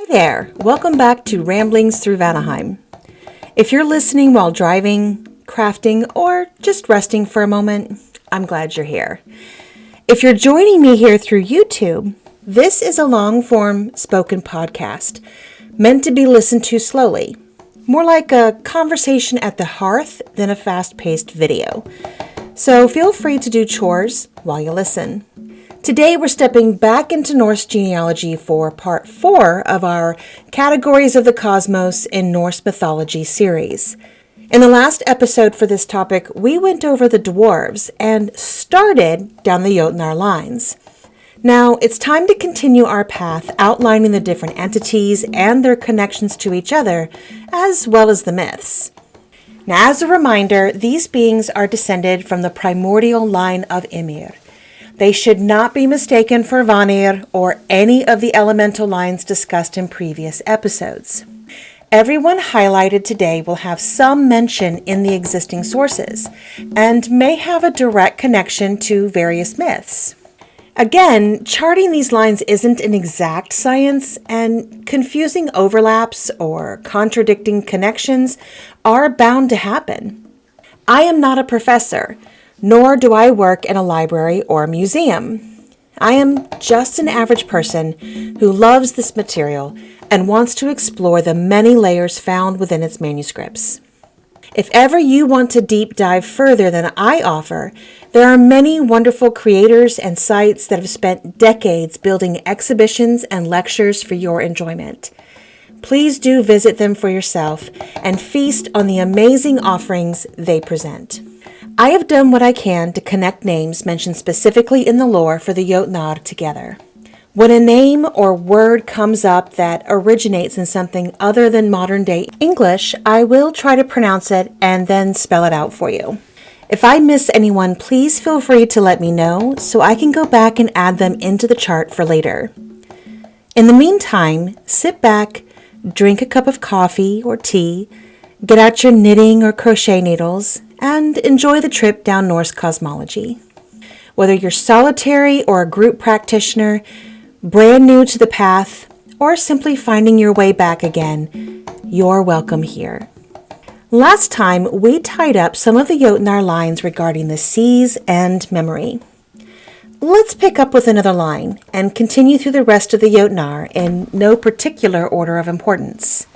there, welcome back to Ramblings Through Vanaheim. If you're listening while driving, crafting, or just resting for a moment, I'm glad you're here. If you're joining me here through YouTube, this is a long-form spoken podcast meant to be listened to slowly, more like a conversation at the hearth than a fast-paced video. So feel free to do chores while you listen. Today we're stepping back into Norse genealogy for part 4 of our Categories of the Cosmos in Norse Mythology series. In the last episode for this topic, we went over the dwarves and started down the Jötnar lines. Now it's time to continue our path outlining the different entities and their connections to each other, as well as the myths. Now, as a reminder, these beings are descended from the primordial line of Ymir. They should not be mistaken for Vanir or any of the elemental lines discussed in previous episodes. Everyone highlighted today will have some mention in the existing sources and may have a direct connection to various myths. Again, charting these lines isn't an exact science, and confusing overlaps or contradicting connections are bound to happen. I am not a professor, nor do I work in a library or a museum. I am just an average person who loves this material and wants to explore the many layers found within its manuscripts. If ever you want to deep dive further than I offer, there are many wonderful creators and sites that have spent decades building exhibitions and lectures for your enjoyment. Please do visit them for yourself and feast on the amazing offerings they present. I have done what I can to connect names mentioned specifically in the lore for the Jötnar together. When a name or word comes up that originates in something other than modern-day English, I will try to pronounce it and then spell it out for you. If I miss anyone, please feel free to let me know so I can go back and add them into the chart for later. In the meantime, sit back, drink a cup of coffee or tea, get out your knitting or crochet needles, and enjoy the trip down Norse cosmology. Whether you're solitary or a group practitioner, brand new to the path, or simply finding your way back again, you're welcome here. Last time, we tied up some of the Jötnar lines regarding the seas and memory. Let's pick up with another line and continue through the rest of the Jötnar in no particular order of importance.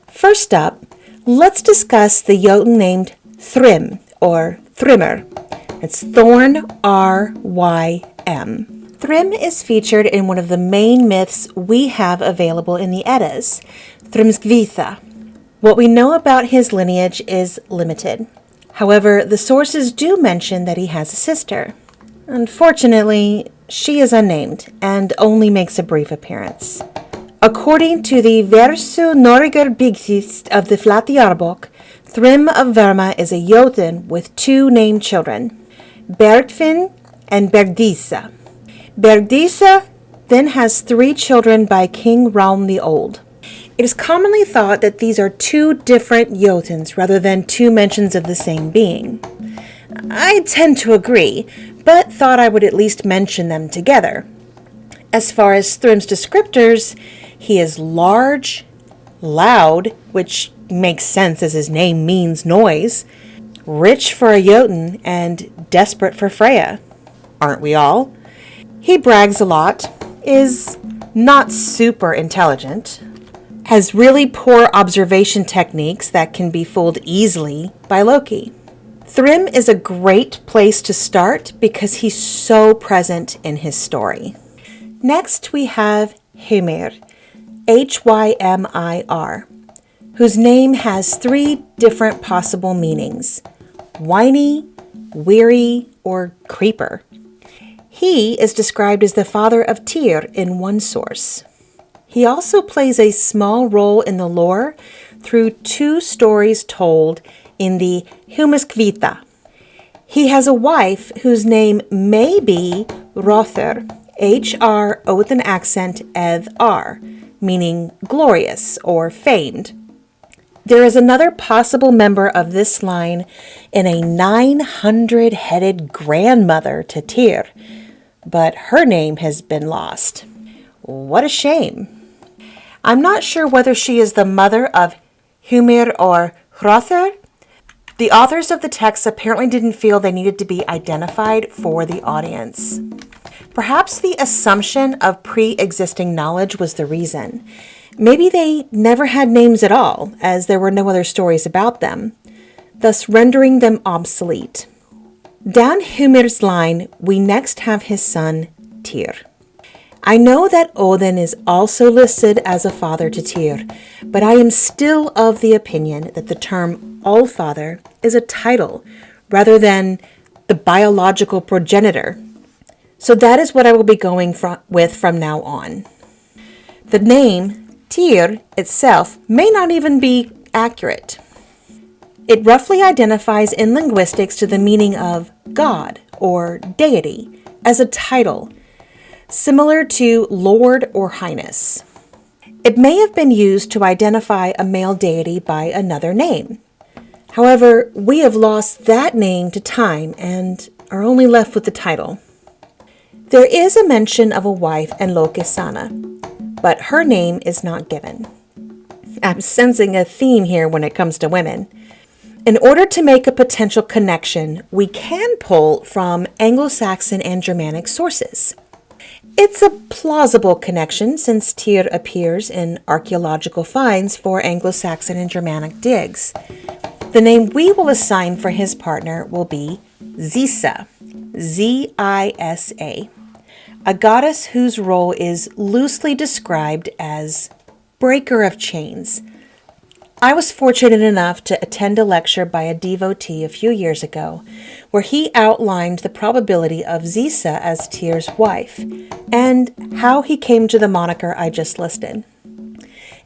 First up, let's discuss the Jotun named Thrym, or Thrymr. It's Thorn, R-Y-M. Thrym is featured in one of the main myths we have available in the Eddas, Thrymskvitha. What we know about his lineage is limited. However, the sources do mention that he has a sister. Unfortunately, she is unnamed and only makes a brief appearance. According to the Versu Norriger Bygthist of the Flateyjarbók, Thrym of Verma is a Jotun with 2 named children, Bergfinn and Bergdisa. Bergdisa then has 3 children by King Raum the Old. It is commonly thought that these are 2 different Jotuns rather than 2 mentions of the same being. I tend to agree, but thought I would at least mention them together. As far as Thrym's descriptors, he is large, loud, which makes sense as his name means noise, rich for a Jotun, and desperate for Freya. Aren't we all? He brags a lot, is not super intelligent, has really poor observation techniques that can be fooled easily by Loki. Thrym is a great place to start because he's so present in his story. Next we have Hymir, Hymir, whose name has 3 different possible meanings: whiny, weary, or creeper. He is described as the father of Tyr in one source. He also plays a small role in the lore through 2 stories told in the Humaskvita. He has a wife whose name may be Hrothr, H-R O with an accent, Eth-R, meaning glorious or famed. There is another possible member of this line in a 900-headed grandmother to Tyr, but her name has been lost. What a shame. I'm not sure whether she is the mother of Humir or Hrothgar. The authors of the text apparently didn't feel they needed to be identified for the audience. Perhaps the assumption of pre-existing knowledge was the reason. Maybe they never had names at all, as there were no other stories about them, thus rendering them obsolete. Down Hymir's line, we next have his son, Tyr. I know that Odin is also listed as a father to Tyr, but I am still of the opinion that the term Allfather is a title rather than the biological progenitor. So that is what I will be going with from now on. The name, Tyr, itself may not even be accurate. It roughly identifies in linguistics to the meaning of God or deity as a title, similar to Lord or Highness. It may have been used to identify a male deity by another name. However, we have lost that name to time and are only left with the title. There is a mention of a wife and Lokesana, but her name is not given. I'm sensing a theme here when it comes to women. In order to make a potential connection, we can pull from Anglo-Saxon and Germanic sources. It's a plausible connection since Tyr appears in archaeological finds for Anglo-Saxon and Germanic digs. The name we will assign for his partner will be Zisa, Z-I-S-A, a goddess whose role is loosely described as breaker of chains. I was fortunate enough to attend a lecture by a devotee a few years ago where he outlined the probability of Zisa as Tyr's wife and how he came to the moniker I just listed.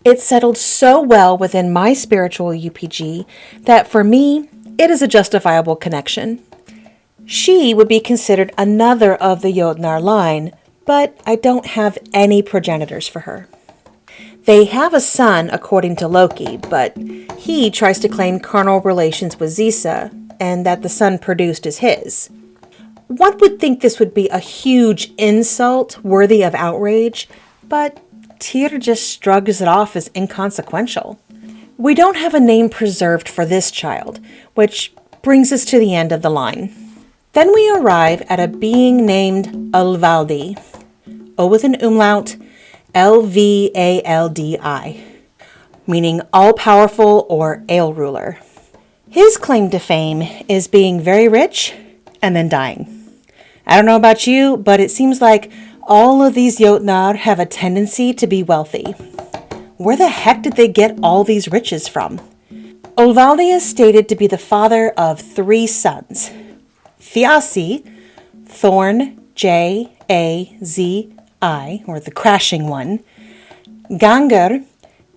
It settled so well within my spiritual UPG that for me, it is a justifiable connection. She would be considered another of the Jötnar line, but I don't have any progenitors for her. They have a son, according to Loki, but he tries to claim carnal relations with Zisa, and that the son produced is his. One would think this would be a huge insult worthy of outrage, but Tyr just shrugs it off as inconsequential. We don't have a name preserved for this child, which brings us to the end of the line. Then we arrive at a being named Ulvaldi, O with an umlaut, Lvaldi, meaning all-powerful or ale ruler. His claim to fame is being very rich and then dying. I don't know about you, but it seems like all of these Jötnar have a tendency to be wealthy. Where the heck did they get all these riches from? Ulvaldi is stated to be the father of 3 sons. Thiassi, Thorn, J-A-Z-I, or the crashing one. Gangr,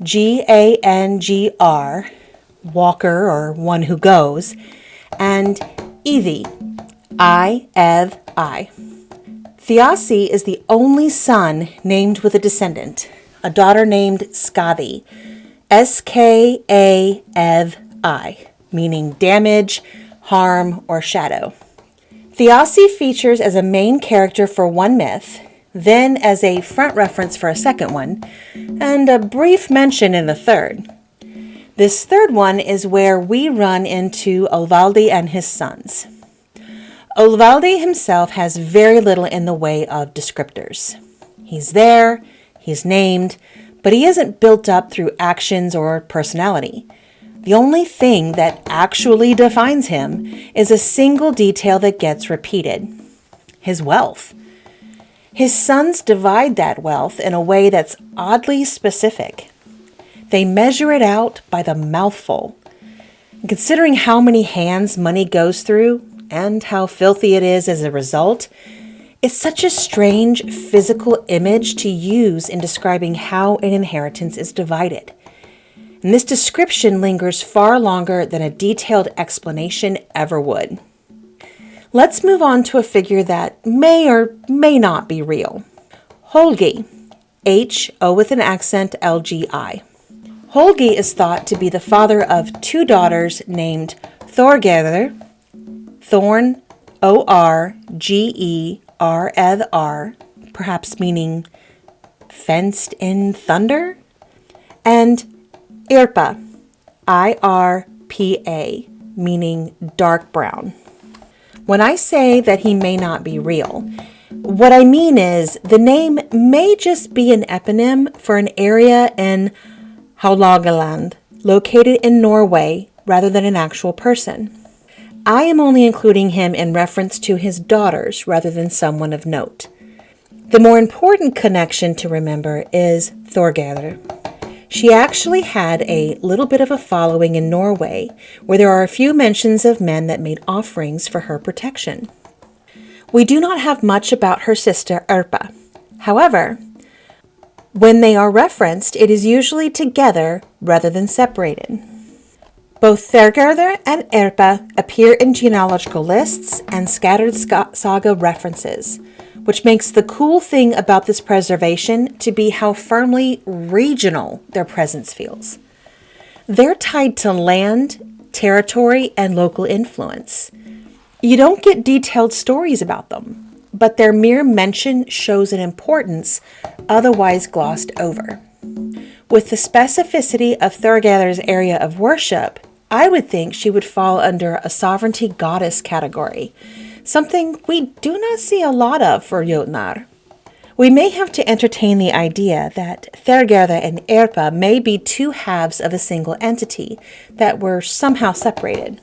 G-A-N-G-R, walker or one who goes. And Ivi, I-Ev-I. Thiassi is the only son named with a descendant, a daughter named Skathi, S-K-A-Ev-I, meaning damage, harm, or shadow. Thiassi features as a main character for one myth, then as a front reference for a second one, and a brief mention in the third. This third one is where we run into Ulvaldi and his sons. Ulvaldi himself has very little in the way of descriptors. He's there, he's named, but he isn't built up through actions or personality. The only thing that actually defines him is a single detail that gets repeated: his wealth. His sons divide that wealth in a way that's oddly specific. They measure it out by the mouthful. Considering how many hands money goes through and how filthy it is as a result, it's such a strange physical image to use in describing how an inheritance is divided. And this description lingers far longer than a detailed explanation ever would. Let's move on to a figure that may or may not be real. Holgi, H-O with an accent, L-G-I. Holgi is thought to be the father of 2 daughters named Thorgerðr, Thorn, O-R-G-E-R-Ð-R, perhaps meaning fenced in thunder? and Irpa, IRPA, meaning dark brown. When I say that he may not be real, what I mean is the name may just be an eponym for an area in Hålogaland, located in Norway, rather than an actual person. I am only including him in reference to his daughters rather than someone of note. The more important connection to remember is Thorgerðr. She actually had a little bit of a following in Norway, where there are a few mentions of men that made offerings for her protection. We do not have much about her sister Irpa. However, when they are referenced, it is usually together rather than separated. Both Thorgerðr and Irpa appear in genealogical lists and scattered saga references, which makes the cool thing about this preservation to be how firmly regional their presence feels. They're tied to land, territory, and local influence. You don't get detailed stories about them, but their mere mention shows an importance otherwise glossed over. With the specificity of Thorgerðr's area of worship, I would think she would fall under a sovereignty goddess category, something we do not see a lot of for Jötnar. We may have to entertain the idea that Thorgerðr and Irpa may be two halves of a single entity that were somehow separated.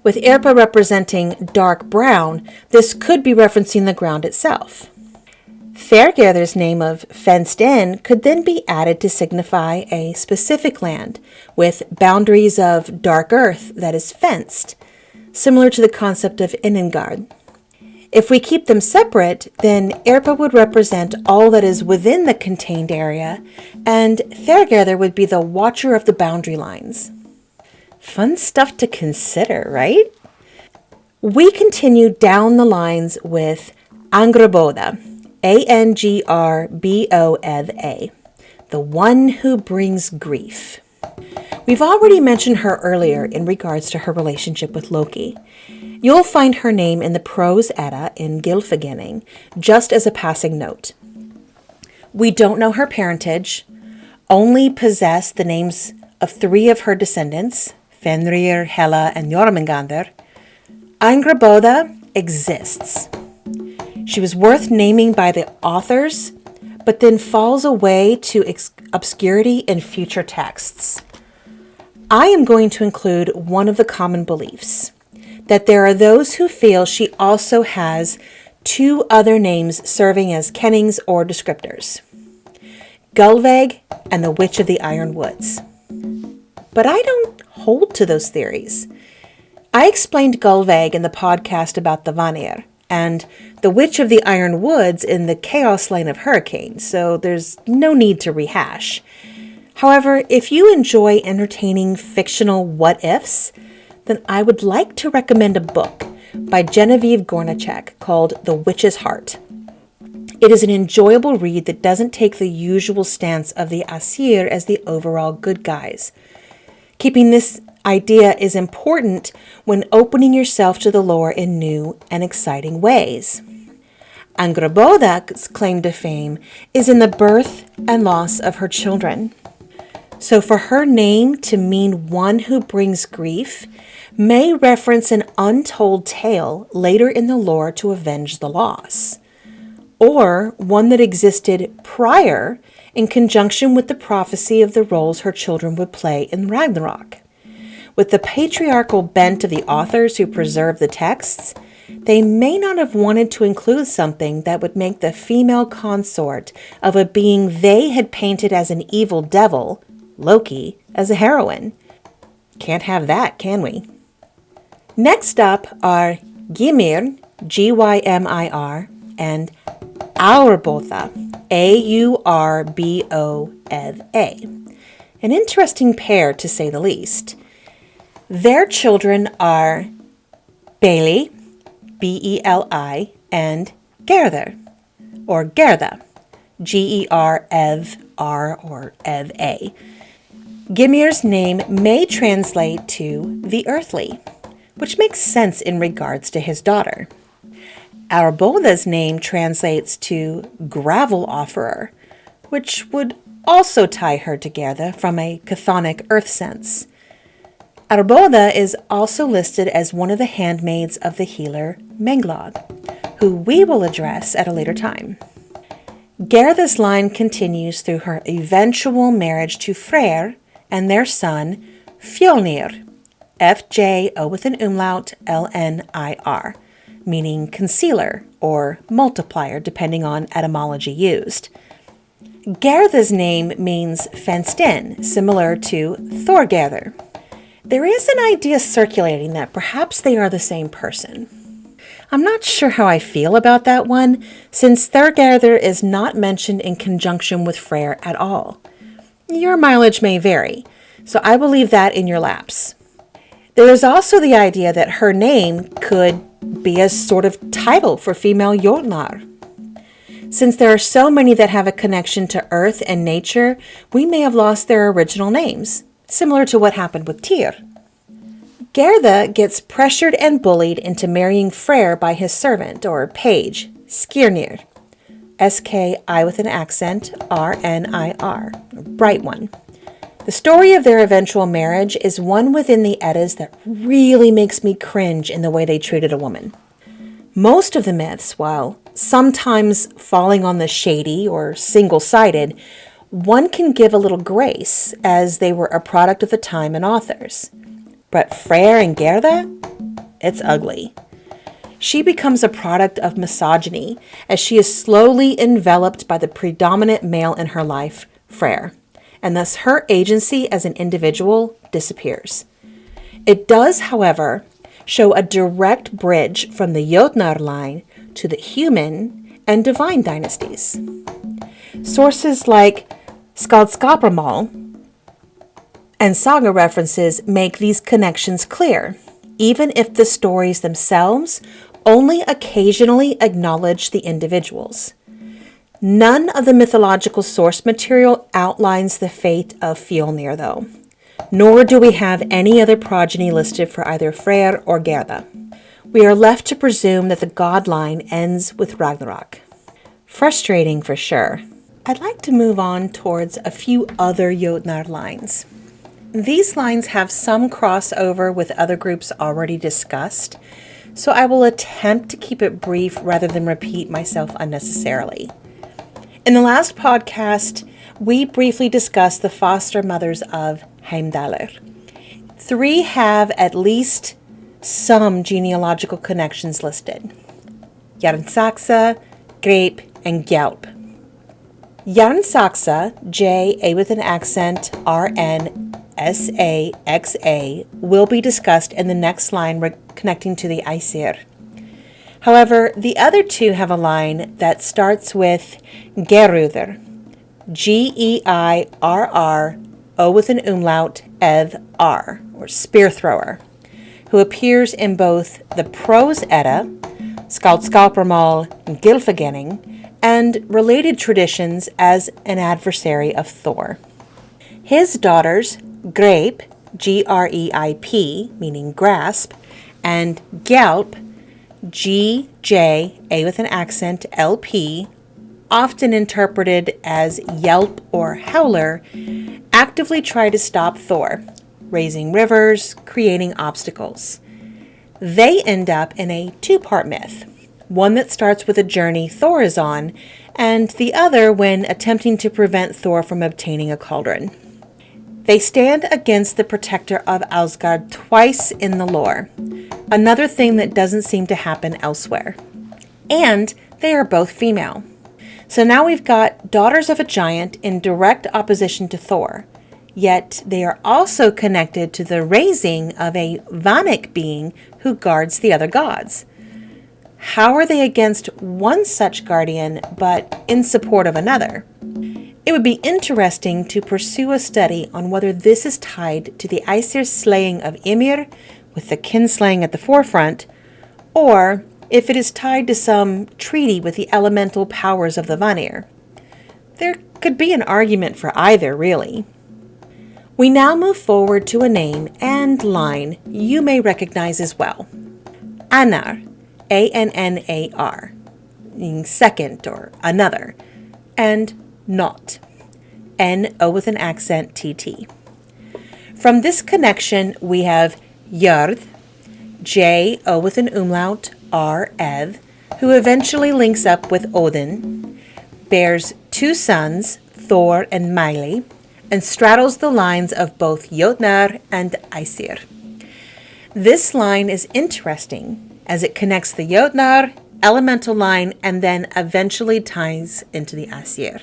With Irpa representing dark brown, this could be referencing the ground itself. Thorgerðr's name of fenced in could then be added to signify a specific land with boundaries of dark earth that is fenced, similar to the concept of Innengard. If we keep them separate, then Irpa would represent all that is within the contained area, and Thorgerðr would be the watcher of the boundary lines. Fun stuff to consider, right? We continue down the lines with Angrboda, Angrboda, the one who brings grief. We've already mentioned her earlier in regards to her relationship with Loki. You'll find her name in the Prose Edda in Gylfaginning, just as a passing note. We don't know her parentage, only possess the names of 3 of her descendants, Fenrir, Hela, and Jormungandr. Angrboda exists. She was worth naming by the authors, but then falls away to obscurity in future texts. I am going to include one of the common beliefs, that there are those who feel she also has 2 other names serving as kennings or descriptors, Gullveig and the Witch of the Iron Woods. But I don't hold to those theories. I explained Gullveig in the podcast about the Vanir, and the Witch of the Iron Woods in the Chaos Lane of Hurricane, so there's no need to rehash. However, if you enjoy entertaining fictional what-ifs, then I would like to recommend a book by Genevieve Gornacek called The Witch's Heart. It is an enjoyable read that doesn't take the usual stance of the Asir as the overall good guys. Keeping this idea is important when opening yourself to the lore in new and exciting ways. Angrboda's claim to fame is in the birth and loss of her children. So for her name to mean one who brings grief may reference an untold tale later in the lore to avenge the loss, or one that existed prior in conjunction with the prophecy of the roles her children would play in Ragnarok. With the patriarchal bent of the authors who preserve the texts, they may not have wanted to include something that would make the female consort of a being they had painted as an evil devil, Loki, as a heroine. Can't have that, can we? Next up are Gymir, Gymir, and Aurbotha, Aurboda. An interesting pair, to say the least. Their children are Beli, Beli, and Gerðr, or Gerda, Gerr or Eva. Gymir's name may translate to the earthly, which makes sense in regards to his daughter. Aurboda's name translates to gravel offerer, which would also tie her to Gerda from a chthonic earth sense. Arboda is also listed as one of the handmaids of the healer Menglod, who we will address at a later time. Gerda's line continues through her eventual marriage to Freyr and their son Fjolnir, F-J-O with an umlaut, L-N-I-R, meaning concealer or multiplier, depending on etymology used. Gerda's name means fenced in, similar to Thorgerðr. There is an idea circulating that perhaps they are the same person. I'm not sure how I feel about that one, since Thorgerðr is not mentioned in conjunction with Freyr at all. Your mileage may vary, so I will leave that in your laps. There is also the idea that her name could be a sort of title for female Jötnar. Since there are so many that have a connection to earth and nature, we may have lost their original names, similar to what happened with Tyr. Gerda gets pressured and bullied into marrying Freyr by his servant, or page, Skirnir, S-K-I with an accent, R-N-I-R, Bright One. The story of their eventual marriage is one within the Eddas that really makes me cringe in the way they treated a woman. Most of the myths, while sometimes falling on the shady or single-sided, one can give a little grace as they were a product of the time and authors. But Freyr and Gerda? It's ugly. She becomes a product of misogyny as she is slowly enveloped by the predominant male in her life, Freyr, and thus her agency as an individual disappears. It does, however, show a direct bridge from the Jötnar line to the human and divine dynasties. Sources like Skaldskaparmal and saga references make these connections clear, even if the stories themselves only occasionally acknowledge the individuals. None of the mythological source material outlines the fate of Fjolnir, though, nor do we have any other progeny listed for either Freyr or Gerda. We are left to presume that the god line ends with Ragnarok. Frustrating for sure. I'd like to move on towards a few other Jötnar lines. These lines have some crossover with other groups already discussed, so I will attempt to keep it brief rather than repeat myself unnecessarily. In the last podcast, we briefly discussed the foster mothers of Heimdallr. 3 have at least some genealogical connections listed: Jarnsaxa, Greip, and Gjalp. Jarnsaxa, J-A with an accent, R-N-S-A-X-A, will be discussed in the next line connecting to the Aesir. However, the other 2 have a line that starts with Geirröðr, G-E-I-R-R, O with an umlaut, Ev-R, or spear thrower, who appears in both the Prose Edda, Skaldskaparmal and Gylfaginning, and related traditions as an adversary of Thor. His daughters, Greip, G-R-E-I-P, meaning grasp, and Gjalp, G-J-A with an accent, L-P, often interpreted as yelp or howler, actively try to stop Thor, raising rivers, creating obstacles. They end up in a 2-part myth, one that starts with a journey Thor is on, and the other when attempting to prevent Thor from obtaining a cauldron. They stand against the protector of Asgard twice in the lore, another thing that doesn't seem to happen elsewhere. And they are both female. So now we've got daughters of a giant in direct opposition to Thor, yet they are also connected to the raising of a Vannic being who guards the other gods. How are they against one such guardian, but in support of another? It would be interesting to pursue a study on whether this is tied to the Aesir's slaying of Ymir, with the kinslaying at the forefront, or if it is tied to some treaty with the elemental powers of the Vanir. There could be an argument for either, really. We now move forward to a name and line you may recognize as well. Annar, A-N-N-A-R, meaning second or another, and not, N-O with an accent, T-T. From this connection, we have Jörð, J-O with an umlaut, R-Ev, who eventually links up with Odin, bears 2 sons, Thor and Meili, and straddles the lines of both Jötnar and Æsir. This line is interesting as it connects the Jötnar elemental line and then eventually ties into the Æsir.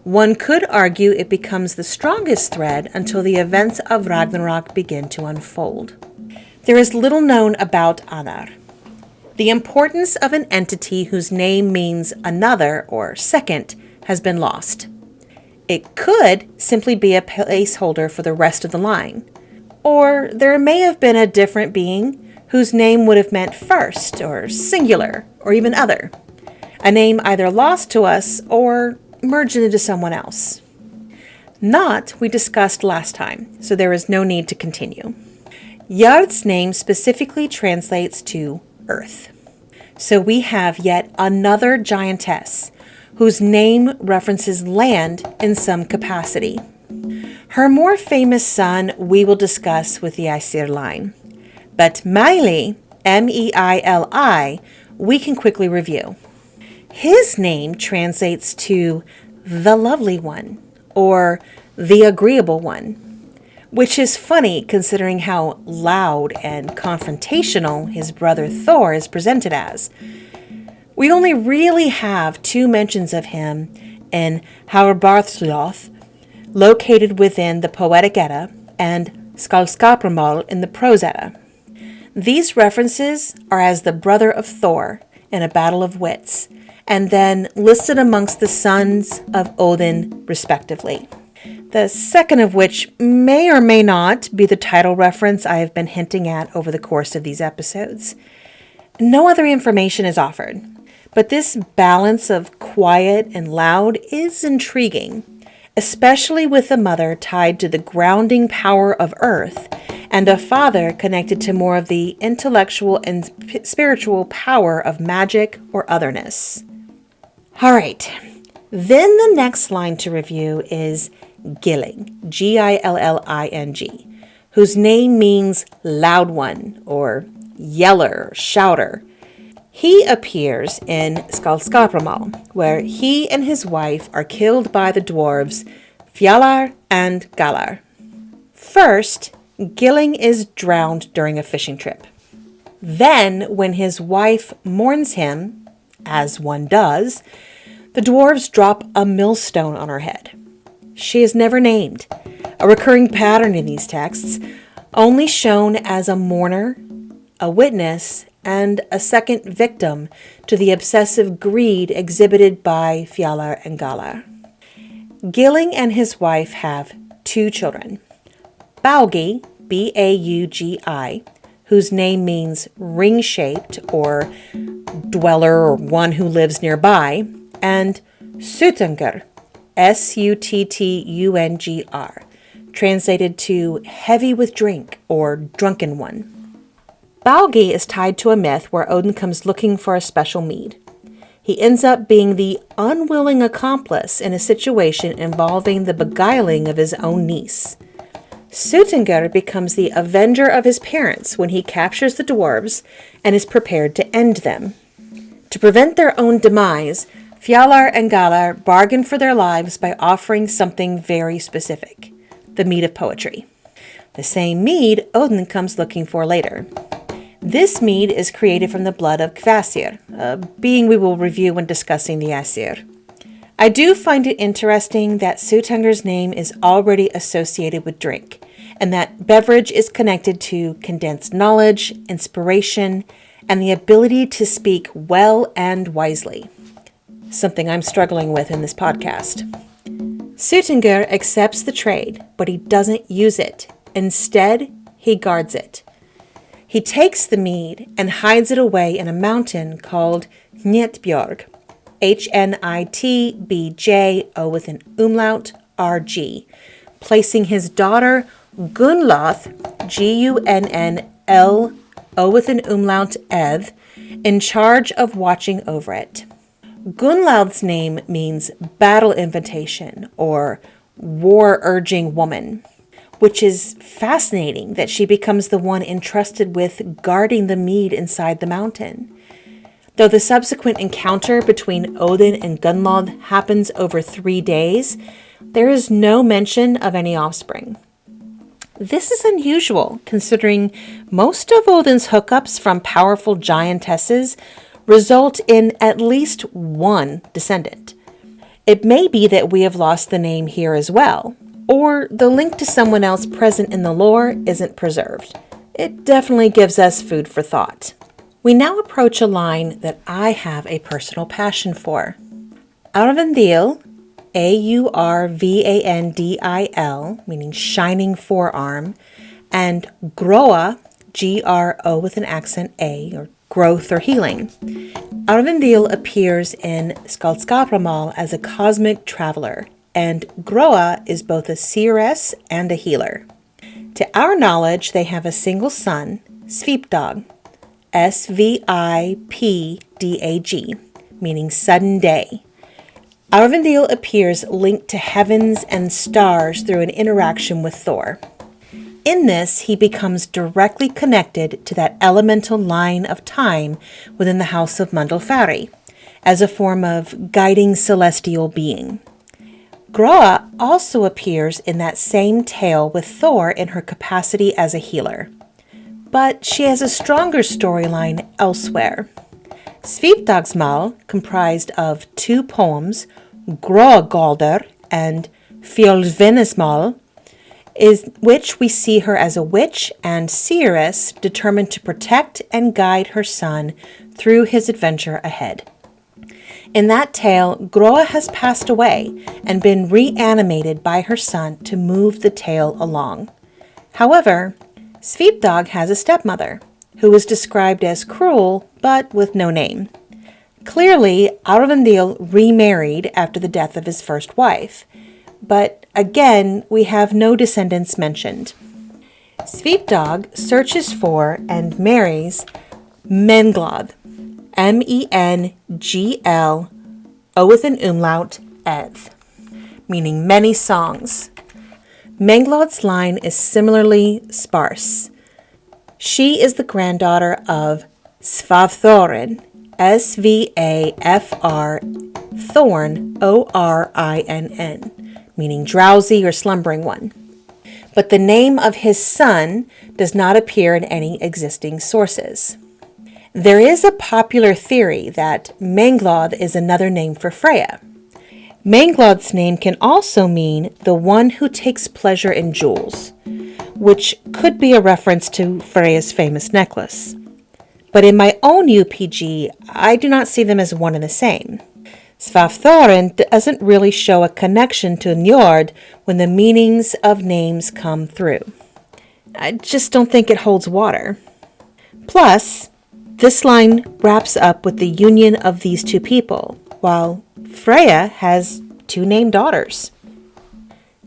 One could argue it becomes the strongest thread until the events of Ragnarok begin to unfold. There is little known about Anar. The importance of an entity whose name means another or second has been lost. It could simply be a placeholder for the rest of the line. Or there may have been a different being whose name would have meant first or singular or even other. A name either lost to us or merged into someone else. Not we discussed last time, so there is no need to continue. Jörð's name specifically translates to earth. So we have yet another giantess whose name references land in some capacity. Her more famous son we will discuss with the Æsir line. But Meili, M-E-I-L-I, we can quickly review. His name translates to the lovely one or the agreeable one, which is funny considering how loud and confrontational his brother Thor is presented as. We only really have 2 mentions of him in Hárbarðshljóð, located within the Poetic Edda, and Skálskaparmál in the Prose Edda. These references are as the brother of Thor in a battle of wits, and then listed amongst the sons of Odin, respectively. The second of which may or may not be the title reference I have been hinting at over the course of these episodes. No other information is offered, but this balance of quiet and loud is intriguing, especially with a mother tied to the grounding power of earth and a father connected to more of the intellectual and spiritual power of magic or otherness. All right, then the next line to review is Gilling, G-I-L-L-I-N-G, whose name means loud one or yeller, shouter. He appears in Skálskaparmál, where he and his wife are killed by the dwarves Fjalar and Galar. First, Gilling is drowned during a fishing trip. Then, when his wife mourns him, as one does, the dwarves drop a millstone on her head. She is never named, a recurring pattern in these texts, only shown as a mourner, a witness, and a second victim to the obsessive greed exhibited by Fjalar and Galar. Gilling and his wife have 2 children, Baugi, B-A-U-G-I, whose name means ring-shaped or dweller or one who lives nearby, and Suttungr, S-U-T-T-U-N-G-R, translated to heavy with drink or drunken one. Baugi is tied to a myth where Odin comes looking for a special mead. He ends up being the unwilling accomplice in a situation involving the beguiling of his own niece. Suttungr becomes the avenger of his parents when he captures the dwarves and is prepared to end them. To prevent their own demise, Fjalar and Galar bargain for their lives by offering something very specific, the mead of poetry. The same mead Odin comes looking for later. This mead is created from the blood of Kvasir, a being we will review when discussing the Æsir. I do find it interesting that Suttungr's name is already associated with drink, and that beverage is connected to condensed knowledge, inspiration, and the ability to speak well and wisely. Something I'm struggling with in this podcast. Suttungr accepts the trade, but he doesn't use it. Instead, he guards it. He takes the mead and hides it away in a mountain called Hnitbjörg, H-N-I-T-B-J-O with an umlaut, R-G, placing his daughter Gunnloth, G-U-N-N-L-O with an umlaut, Ev, in charge of watching over it. Gunnlaug's name means battle invitation or war-urging woman, which is fascinating that she becomes the one entrusted with guarding the mead inside the mountain. Though the subsequent encounter between Odin and Gunnlod happens over 3 days, there is no mention of any offspring. This is unusual, considering most of Odin's hookups from powerful giantesses result in at least one descendant. It may be that we have lost the name here as well, or the link to someone else present in the lore isn't preserved. It definitely gives us food for thought. We now approach a line that I have a personal passion for. Aurvandil, Aurvandil, meaning shining forearm, and Groa, Gro with an accent A, or growth or healing. Aurvandil appears in Skaldskaparmal as a cosmic traveler, and Groa is both a seeress and a healer. To our knowledge, they have a single son, Svipdag, Svipdag, meaning sudden day. Aurvandil appears linked to heavens and stars through an interaction with Thor. In this, he becomes directly connected to that elemental line of time within the house of Mundalfari, as a form of guiding celestial being. Groa also appears in that same tale with Thor in her capacity as a healer, but she has a stronger storyline elsewhere. Svipdagsmal, comprised of 2 poems, Groagaldr and Fjolsvinnesmal, is which we see her as a witch and seeress determined to protect and guide her son through his adventure ahead. In that tale, Groa has passed away and been reanimated by her son to move the tale along. However, Svipdag has a stepmother, who is described as cruel but with no name. Clearly, Aurvandil remarried after the death of his first wife, but again, we have no descendants mentioned. Svipdag searches for and marries Menglod, Mengl, O with an umlaut, Eth, meaning many songs. Menglod's line is similarly sparse. She is the granddaughter of Svafþorin, Svafr, Thorn, Orinn, meaning drowsy or slumbering one. But the name of his son does not appear in any existing sources. There is a popular theory that Menglod is another name for Freya. Menglod's name can also mean the one who takes pleasure in jewels, which could be a reference to Freya's famous necklace. But in my own UPG, I do not see them as one and the same. Svafþorin doesn't really show a connection to Njord when the meanings of names come through. I just don't think it holds water. Plus, this line wraps up with the union of these 2 people, while Freya has 2 named daughters.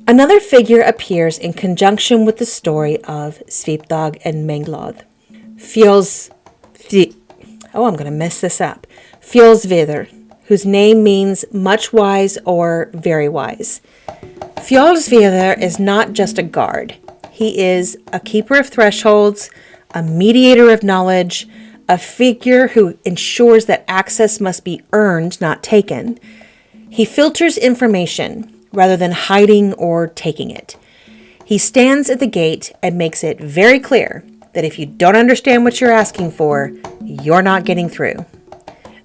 Another figure appears in conjunction with the story of Svipdag and Menglod. Fjolsvidr, whose name means much wise or very wise. Fjolsvidr is not just a guard. He is a keeper of thresholds, a mediator of knowledge, a figure who ensures that access must be earned, not taken. He filters information rather than hiding or taking it. He stands at the gate and makes it very clear that if you don't understand what you're asking for, you're not getting through.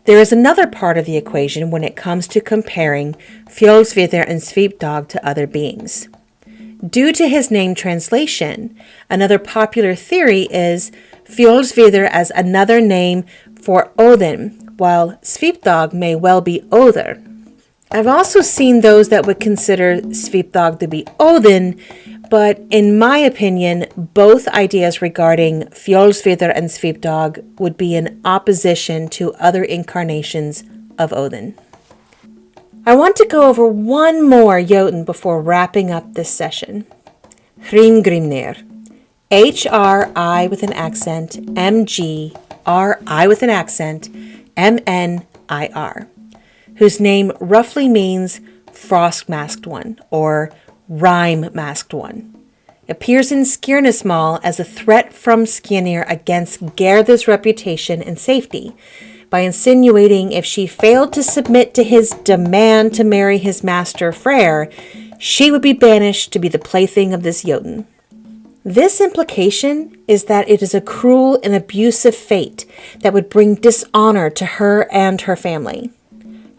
There is another part of the equation when it comes to comparing Fjolsvidr and Svipdag to other beings. Due to his name translation, another popular theory is Fjolsvidr as another name for Odin, while Svipdag may well be Other. I've also seen those that would consider Svipdag to be Odin, but in my opinion, both ideas regarding Fjolsvidr and Svipdag would be in opposition to other incarnations of Odin. I want to go over one more Jötn before wrapping up this session. Hrimgrimnir, Hri with an accent, Mgri with an accent, Mnir, whose name roughly means frost-masked one, or rhyme masked one. Appears in Skirnismal as a threat from Skirnir against Gerda's reputation and safety, by insinuating if she failed to submit to his demand to marry his master Freyr, she would be banished to be the plaything of this Jötn. This implication is that it is a cruel and abusive fate that would bring dishonor to her and her family.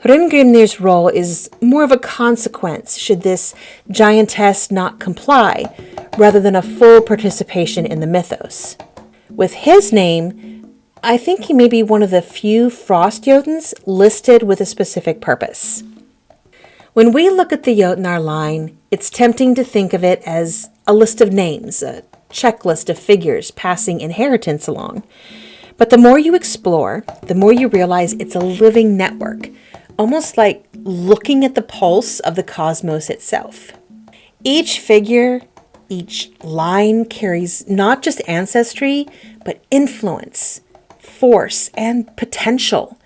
Hrimgrimnir's role is more of a consequence should this giantess not comply, rather than a full participation in the mythos. With his name, I think he may be one of the few frost Jötuns listed with a specific purpose. When we look at the Jötnar line, it's tempting to think of it as a list of names, a checklist of figures passing inheritance along. But the more you explore, the more you realize it's a living network, almost like looking at the pulse of the cosmos itself. Each figure, each line carries not just ancestry, but influence, force, and potential.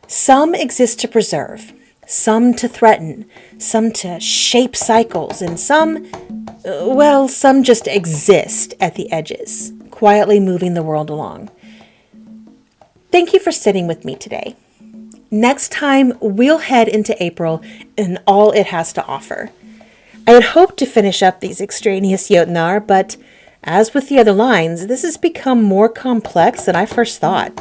Some exist to preserve, some to threaten, some to shape cycles, and some just exist at the edges, quietly moving the world along. Thank you for sitting with me today. Next time, we'll head into April and all it has to offer. I had hoped to finish up these extraneous Jötnar, but as with the other lines, this has become more complex than I first thought.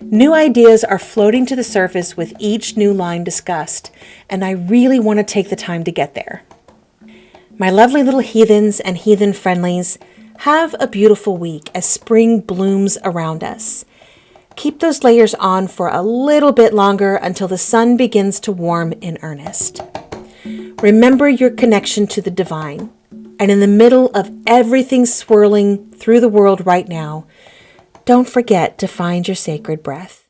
New ideas are floating to the surface with each new line discussed, and I really want to take the time to get there. My lovely little heathens and heathen friendlies, have a beautiful week as spring blooms around us. Keep those layers on for a little bit longer until the sun begins to warm in earnest. Remember your connection to the divine, and in the middle of everything swirling through the world right now, don't forget to find your sacred breath.